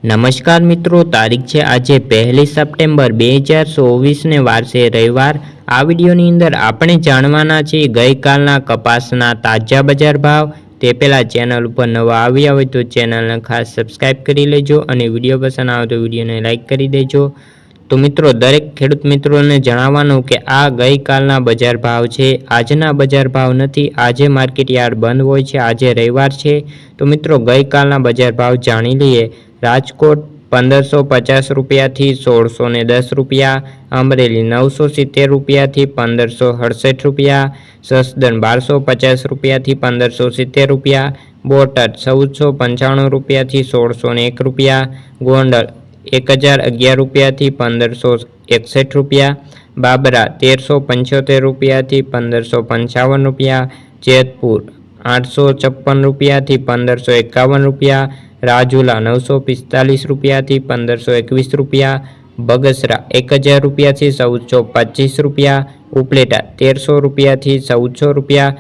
નમસ્કાર મિત્રો, તારીખ છે આજે 1 સપ્ટેમ્બર 2024 ને વાર છે રવિવાર। આ વિડીયોની અંદર આપણે જાણવાના છીએ ગઈકાલના કપાસના તાજા બજાર ભાવ। તે પહેલાં ચેનલ ઉપર નવા આવ્યા હોય તો ચેનલને ખાસ સબસ્ક્રાઈબ કરી લેજો અને વિડીયો પસંદ આવે તો વિડીયોને લાઇક કરી દેજો। તો મિત્રો, દરેક ખેડૂત મિત્રોને જણાવવાનું કે આ ગઈકાલના બજાર ભાવ છે, આજના બજાર ભાવ નથી। આજે માર્કેટ યાર્ડ બંધ હોય છે, આજે રવિવાર છે। તો મિત્રો, ગઈકાલના બજાર ભાવ જાણી લઈએ। રાજકોટ 1550 રૂપિયાથી 1610 રૂપિયા, અમરેલી 970 રૂપિયાથી 1568 રૂપિયા, સસદન 1250 રૂપિયાથી 1570 રૂપિયા, બોટાદ 1495 રૂપિયાથી 1601 રૂપિયા, ગોંડલ 1011 રૂપિયાથી 1561 રૂપિયા, બાબરા 1375 રૂપિયાથી 1555 રૂપિયા, જેતપુર 856 રૂપિયાથી 1551 રૂપિયા, રાજુલા 945 રૂપિયાથી 1521 રૂપિયા, બગસરા 1000 રૂપિયાથી 1425 રૂપિયા, ઉપલેટા 1300 રૂપિયાથી 1400 રૂપિયા,